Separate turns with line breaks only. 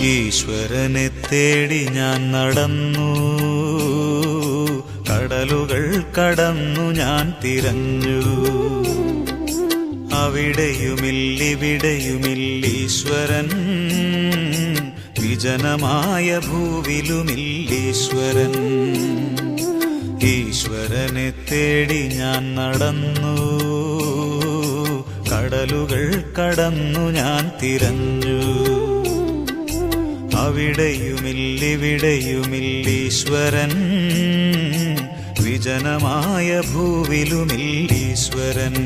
ഈശ്വരനെ തേടി ഞാൻ നടന്നു, കടലുകൾ കടന്നു ഞാൻ തിരഞ്ഞു. അവിടെയുമില്ലിവിടെയുമില്ലീശ്വരൻ, വിജനമായ ഭൂവിലുമില്ലീശ്വരൻ. ഈശ്വരനെ തേടി ഞാൻ നടന്നു, കടലുകൾ കടന്നു ഞാൻ തിരഞ്ഞു. അവിടെയുമില്ലിവിടെയുമില്ലീശ്വരൻ, വിജനമായ ഭൂവിലുമില്ലീശ്വരൻ.